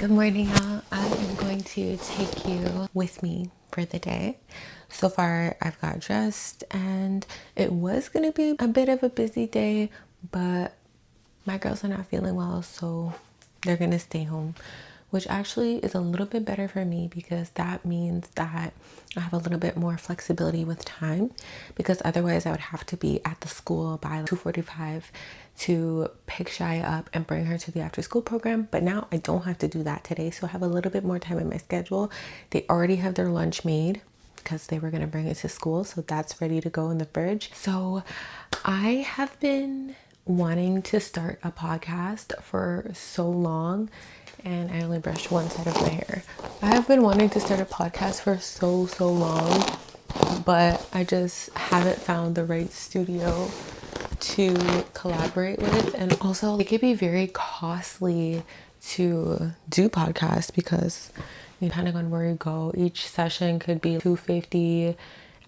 Good morning, y'all. I am going to take you with me for the day. So far, I've got dressed and it was going to be a bit of a busy day, but my girls are not feeling well, so they're going to stay home, which actually is a little bit better for me because that means that I have a little bit more flexibility with time, because otherwise I would have to be at the school by 2:45 to pick Shia up and bring her to the after school program. But now I don't have to do that today, so I have a little bit more time in my schedule. They already have their lunch made because they were going to bring it to school, so that's ready to go in the fridge. So I have been wanting to start a podcast for so long, and I only brushed one side of my hair. I have been wanting to start a podcast for so long, but I just haven't found the right studio to collaborate with. And also, it could be very costly to do podcasts because depending on where you go, each session could be $250,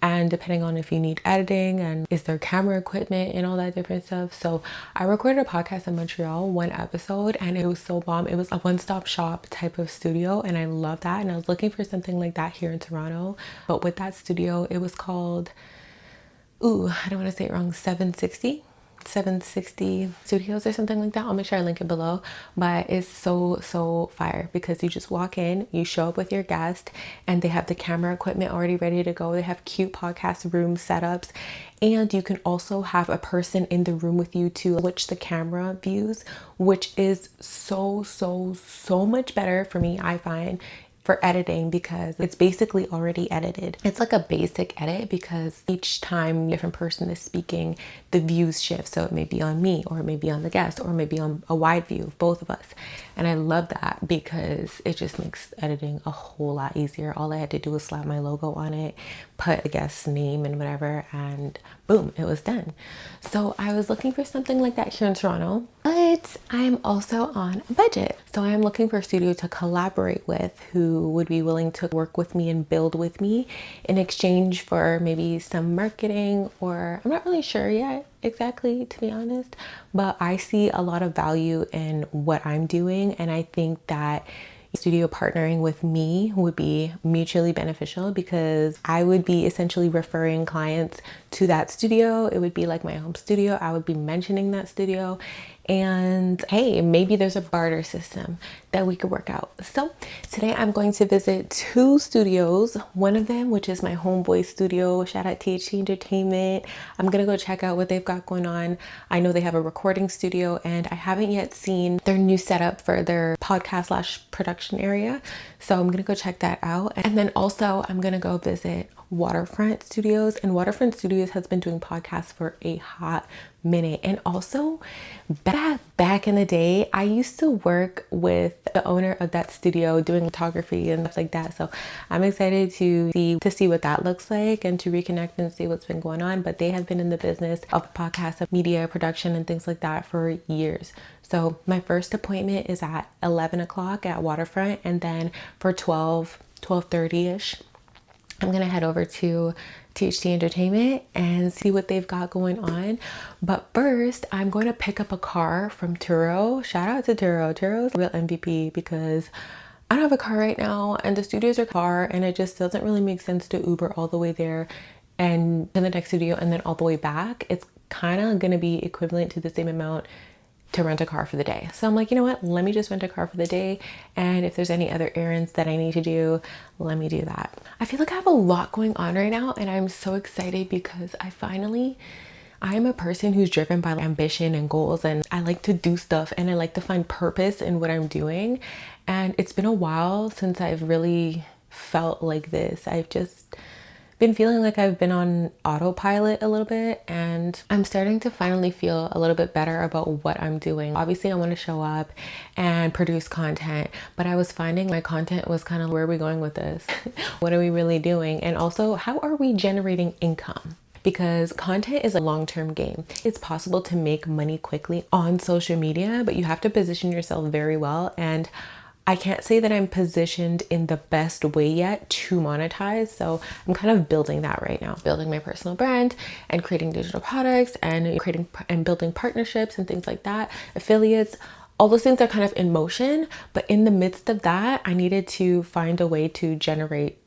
and depending on if you need editing and is there camera equipment and all that different stuff. So I recorded a podcast in Montreal, one episode, and it was so bomb. It was a one-stop shop type of studio, and I love that. And I was looking for something like that here in Toronto, but with that studio, it was called, I don't want to say it wrong, 760 Studios or something like that. I'll make sure I link it below. But it's so fire because you just walk in, you show up with your guest, and they have the camera equipment already ready to go. They have cute podcast room setups, and you can also have a person in the room with you to switch the camera views, which is so much better for me, I find, for editing, because it's basically already edited. It's like a basic edit because each time a different person is speaking, the views shift. So it may be on me, or it may be on the guest, or maybe on a wide view of both of us. And I love that because it just makes editing a whole lot easier. All I had to do was slap my logo on it, put a guest's name and whatever, and boom, it was done. So I was looking for something like that here in Toronto, but I'm also on a budget. So I'm looking for a studio to collaborate with who would be willing to work with me and build with me in exchange for maybe some marketing, or I'm not really sure yet exactly, to be honest, but I see a lot of value in what I'm doing, and I think that studio partnering with me would be mutually beneficial because I would be essentially referring clients to that studio. It would be like my home studio. I would be mentioning that studio, and hey, maybe there's a barter system that we could work out. So today I'm going to visit two studios. One of them, which is my homeboy studio, shout out THT Entertainment. I'm gonna go check out what they've got going on. I know they have a recording studio, and I haven't yet seen their new setup for their podcast / production area. So I'm gonna go check that out. And then also I'm gonna go visit Waterfront Studios, and Waterfront Studios has been doing podcasts for a hot minute. And also back in the day, I used to work with the owner of that studio doing photography and stuff like that. So I'm excited to see what that looks like and to reconnect and see what's been going on. But they have been in the business of podcasts, of media production and things like that for years. So my first appointment is at 11 o'clock at Waterfront, and then for 12:30ish, I'm gonna head over to THT Entertainment and see what they've got going on. But first, I'm going to pick up a car from Turo. Shout out to Turo. Turo's real MVP because I don't have a car right now, and the studios are far, and it just doesn't really make sense to Uber all the way there and to the next studio and then all the way back. It's kind of gonna be equivalent to the same amount to rent a car for the day. So I'm like, you know what? Let me just rent a car for the day. And if there's any other errands that I need to do, let me do that. I feel like I have a lot going on right now, and I'm so excited because I'm a person who's driven by ambition and goals, and I like to do stuff, and I like to find purpose in what I'm doing. And it's been a while since I've really felt like this. I've just been feeling like I've been on autopilot a little bit, and I'm starting to finally feel a little bit better about what I'm doing. Obviously, I want to show up and produce content, but I was finding my content was kind of, where are we going with this? What are we really doing? And also, how are we generating income? Because content is a long-term game. It's possible to make money quickly on social media, but you have to position yourself very well. And I can't say that I'm positioned in the best way yet to monetize. So I'm kind of building that right now, building my personal brand and creating digital products and creating and building partnerships and things like that, affiliates, all those things are kind of in motion, but in the midst of that, I needed to find a way to generate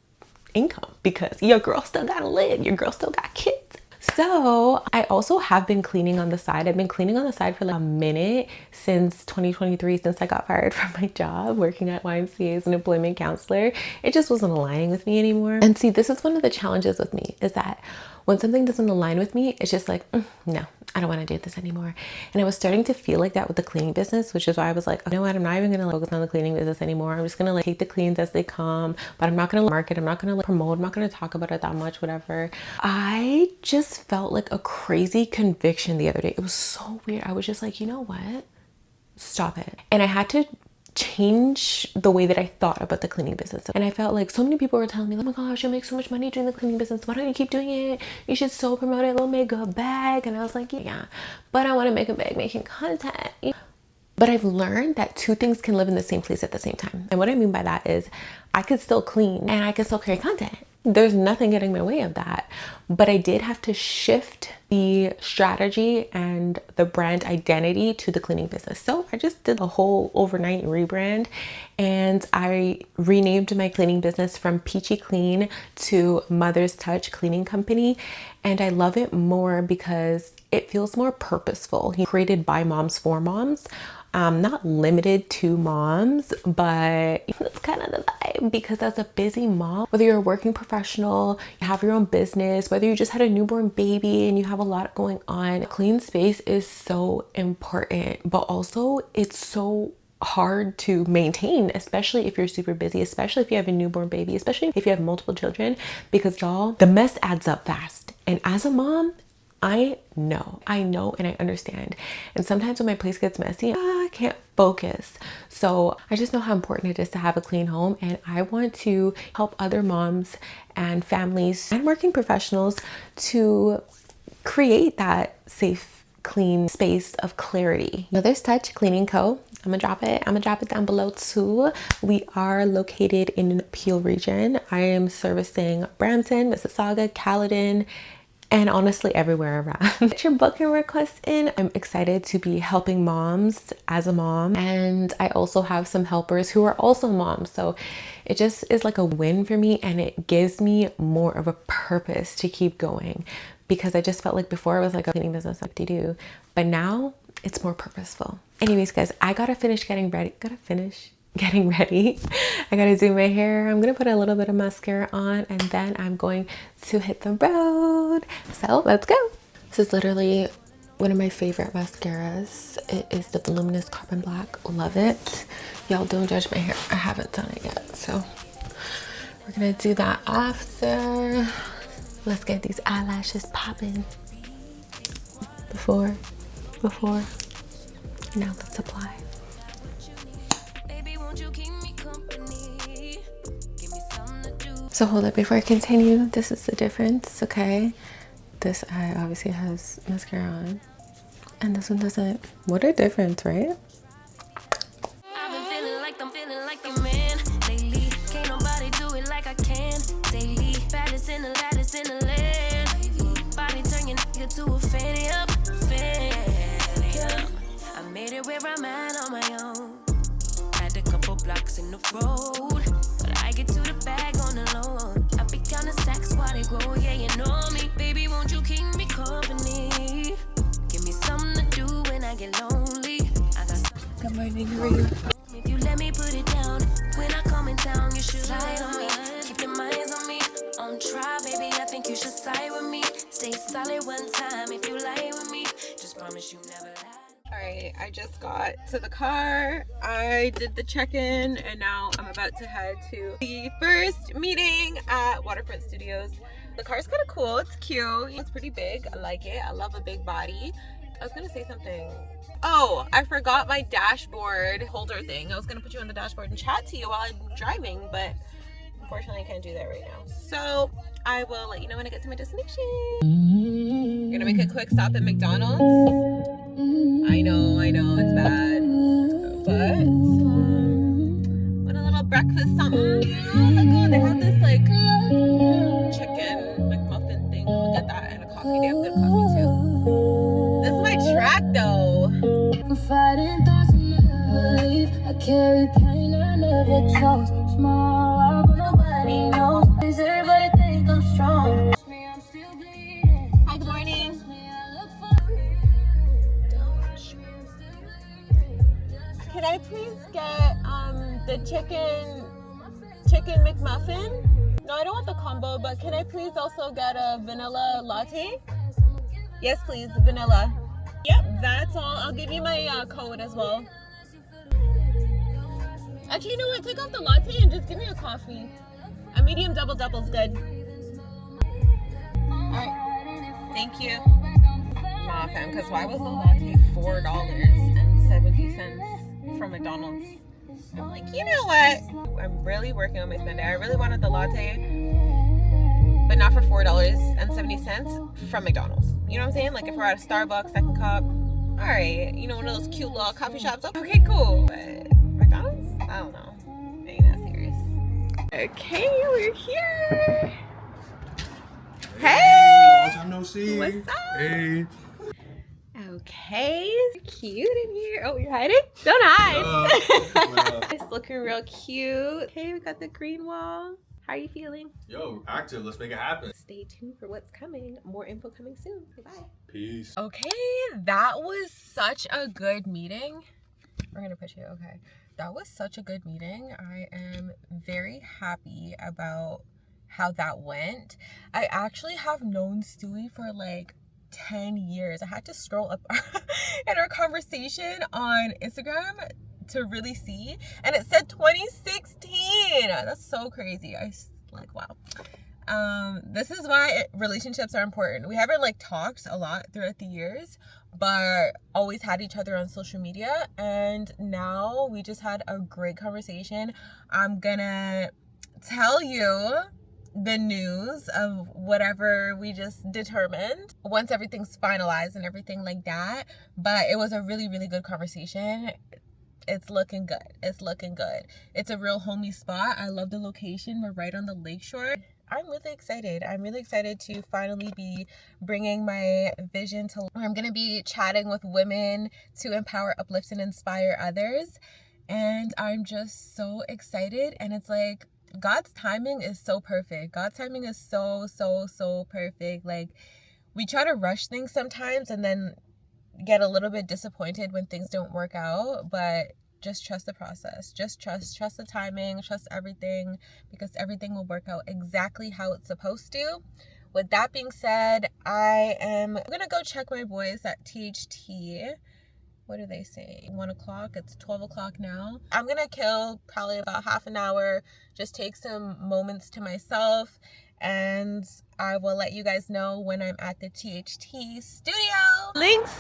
income because your girl still gotta live, your girl still got kids. So I also have been cleaning on the side. I've been cleaning on the side for like a minute since 2023, since I got fired from my job working at YMCA as an employment counselor. It just wasn't aligning with me anymore. And see, this is one of the challenges with me, is that when something doesn't align with me, it's just like, no, I don't want to do this anymore. And I was starting to feel like that with the cleaning business, which is why I was like, you know what, I'm not even going to focus on the cleaning business anymore. I'm just going to like take the cleans as they come, but I'm not going to market. I'm not going to promote. I'm not going to talk about it that much, whatever. I just felt like a crazy conviction the other day. It was so weird. I was just like, you know what? Stop it. And I had to change the way that I thought about the cleaning business. And I felt like so many people were telling me, oh my gosh, you make so much money doing the cleaning business. Why don't you keep doing it? You should so promote it. It'll make a bag. And I was like, yeah, but I want to make a bag making content. But I've learned that two things can live in the same place at the same time. And what I mean by that is I could still clean and I could still create content. There's nothing getting in my way of that. But I did have to shift the strategy and the brand identity to the cleaning business. So I just did a whole overnight rebrand and I renamed my cleaning business from Peachy Clean to Mother's Touch Cleaning Company. And I love it more because it feels more purposeful. Created by moms for moms. Not limited to moms, but it's kind of the vibe because as a busy mom, whether you're a working professional, you have your own business, whether you just had a newborn baby and you have a lot going on, a clean space is so important, but also it's so hard to maintain, especially if you're super busy, especially if you have a newborn baby, especially if you have multiple children, because y'all, the mess adds up fast. And as a mom, I know and I understand. And sometimes when my place gets messy, I can't focus. So I just know how important it is to have a clean home. And I want to help other moms and families and working professionals to create that safe, clean space of clarity. Mother's Touch Cleaning Co. I'm gonna drop it down below too. We are located in Peel region. I am servicing Brampton, Mississauga, Caledon, and honestly everywhere around. Get your booking request in. I'm excited to be helping moms as a mom, and I also have some helpers who are also moms, so it just is like a win for me, and it gives me more of a purpose to keep going, because I just felt like before I was like a cleaning business like to do, but now it's more purposeful. Anyways guys, I gotta finish getting ready. I gotta do my hair. I'm gonna put a little bit of mascara on and then I'm going to hit the road. So let's go. This is literally one of my favorite mascaras. It is the Voluminous Carbon Black. Love it. Y'all don't judge my hair. I haven't done it yet. So we're gonna do that after. Let's get these eyelashes popping. Before. Now let's apply. So hold up before I continue. This is the difference, okay? This eye obviously has mascara on, and this one doesn't. What a difference, right? I've been feeling like the man lately. Can't nobody do it like I can daily. Baddest in the land. Body turn your nigga to a fanny up. I made it where I'm at on my own. Had a couple blocks in the road, but I get to the bag on the low. I be counting stacks while they grow. Yeah, you know me, baby. Won't you keep me company? Give me something to do when I get lonely. I got something. Good morning, how are you? If you let me put it down, when I come in town, you should slide on me. Keep your minds on me. On trial, baby, I think you should side with me. Stay solid one time if you lie with me. Just promise you never lie. Alright, I just got to the car. I did the check-in and now I'm about to head to the first meeting at Waterfront Studios. The car's kind of cool. It's cute. It's pretty big. I like it. I love a big body. I was gonna say something. Oh, I forgot my dashboard holder thing. I was gonna put you on the dashboard and chat to you while I'm driving, but unfortunately I can't do that right now. So I will let you know when I get to my destination. We're gonna make a quick stop at McDonald's. I know, it's bad, but want a little breakfast something. Oh, they have this like chicken McMuffin thing. We'll get that and a coffee. They have good coffee too. This is my track though. I carry pain I never chose. Small, but nobody knows. Is everybody think I'm strong? I'm still bleeding. Hi, good morning. Could I please get the chicken McMuffin? No, I don't want the combo, but can I please also get a vanilla latte? Yes, please, vanilla. Yep, that's all. I'll give you my code as well. Actually, you know what? Take off the latte and just give me a coffee. A medium double-double's good. All right. Thank you. Nah, fam, because why was the latte $4.70 from McDonald's? I'm like, you know what? I'm really working on my spending. I really wanted the latte, but not for $4.70 from McDonald's. You know what I'm saying? Like if we're at a Starbucks, second cup, all right, you know, one of those cute little coffee shops. Okay, cool. But McDonald's, I don't know. Ain't that serious. Okay, we're here. Hey! Long time no see. What's up? Hey. Okay, cute in here. Oh, you're hiding? Don't hide. It's looking real cute. Okay, we got the green wall. How are you feeling? Yo, active. Let's make it happen. Stay tuned for what's coming. More info coming soon. Bye. Peace. Okay, that was such a good meeting. We're gonna push it. Okay, that was such a good meeting. I am very happy about how that went. I actually have known Stewie for like 10 years. I had to scroll up in our conversation on Instagram to really see, and it said 2016. That's so crazy. I like, wow. This is why relationships are important. We haven't like talked a lot throughout the years, but always had each other on social media, and now we just had a great conversation. I'm gonna tell you the news of whatever we just determined once everything's finalized and everything like that. But it was a really, really good conversation. It's looking good. It's looking good. It's a real homey spot. I love the location. We're right on the lakeshore. I'm really excited. I'm really excited to finally be bringing my vision to life. I'm going to be chatting with women to empower, uplift, and inspire others. And I'm just so excited. And it's like, God's timing is so perfect. God's timing is so perfect. Like, we try to rush things sometimes and then get a little bit disappointed when things don't work out, but just trust the process. Just trust the timing, trust everything, because everything will work out exactly how it's supposed to. With that being said, I'm gonna go check my boys at THT. What are they saying? 1 o'clock? It's 12 o'clock now. I'm gonna kill probably about half an hour, just take some moments to myself, and I will let you guys know when I'm at the THT studio. Links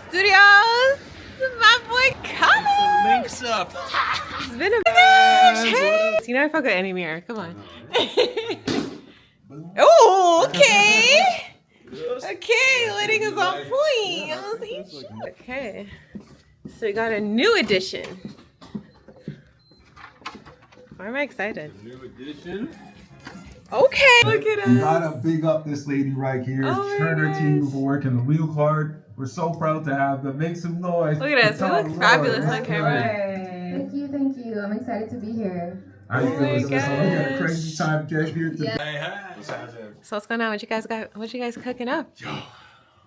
Studios, my boy Colin. Links up. It's been a bitch. You know I fuck with Annie Mirror. Come on. Oh, okay. Okay, lighting is on point. Okay, so we got a new edition. Why am I excited? New edition. Okay, look at We us. gotta big up this lady right here. Oh Her and my her team gosh. for working real hard. We're so proud to have them. Make some noise. Look at us. We look fabulous on camera. Thank you. I'm excited to be here. How you Oh my feeling? We got a gosh. crazy time get here today. Hey. What's happening? So what's going on? What you guys got? What you guys cooking up? Yo,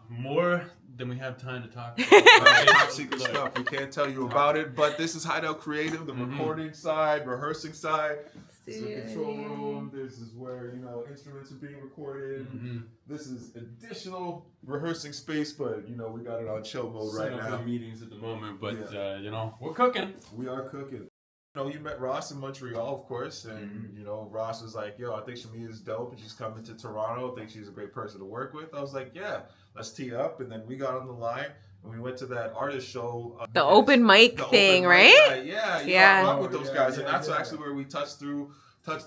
more than we have time to talk Top secret stuff. We can't tell you about it, but this is Hideout Creative, the Mhm. recording side, rehearsing side. This is a control room. This is where, you know, instruments are being recorded. Mm-hmm. This is additional rehearsing space, but, you know, we got it on chill mode right now. Meetings at the moment, but Yeah. you know, we're cooking. We are cooking. You know, you met Ross in Montreal, of course, and, you know, Ross was like, yo, I think Shamia is dope, and she's coming to Toronto. I think she's a great person to work with. I was like, yeah, let's tee up, and then we got on the line, and we went to that artist show. The open mic The thing, open mic right? night. Yeah, Yeah. I rock with those guys, and yeah, that's yeah. actually where we touched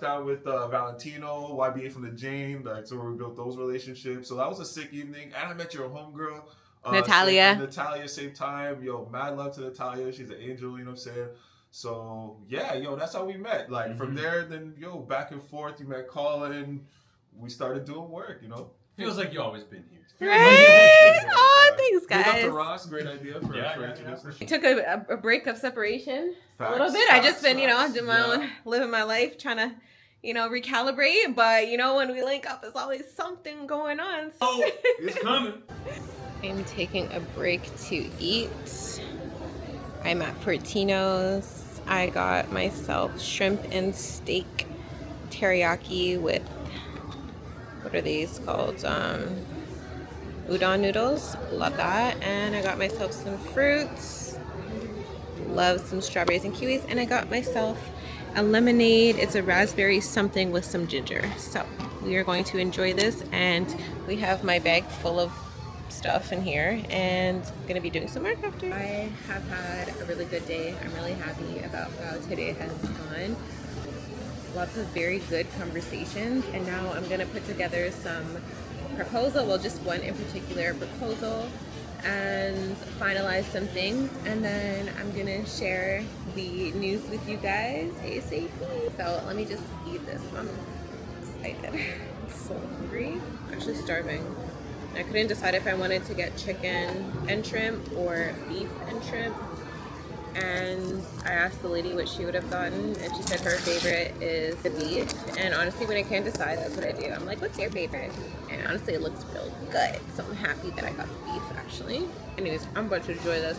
down with Valentino, YBA from the Jane. That's where we built those relationships. So that was a sick evening, and I met your homegirl, Natalia. Natalia, same time. Yo, mad love to Natalia. She's an angel. You know what I'm saying? So yeah, yo, that's how we met. Like from there, then yo, back and forth. You met Colin. We started doing work. You know. Feels like you always been here. Right? Oh, thanks, Big up to guys. Ross. Great idea for Yeah, introducing. I took a break of separation a little Facts, bit. I just facts, been, facts. doing my own, living my life, trying to, recalibrate. But, when we link up, there's always something going on. So Oh, it's coming. I'm taking a break to eat. I'm at Fortino's. I got myself shrimp and steak teriyaki with, what are these called? Udon noodles. Love that. And I got myself some fruits. Love some strawberries and kiwis. And I got myself a lemonade. It's a raspberry something with some ginger. So we are going to enjoy this. And we have my bag full of stuff in here, and I'm gonna be doing some work after. I have had a really good day. I'm really happy about how today has gone. Lots of very good conversations, and now I'm gonna put together some proposal, well, just one in particular proposal, and finalize some things, and then I'm gonna share the news with you guys ASAP. So let me just eat this. I'm excited. I'm so hungry. I'm actually starving. I couldn't decide if I wanted to get chicken and shrimp or beef and shrimp. And I asked the lady what she would have gotten, and she said her favorite is the beef. And honestly, when I can't decide, that's what I do. I'm like, what's your favorite? And honestly, it looks real good. So I'm happy that I got the beef, actually. Anyways, I'm about to enjoy this.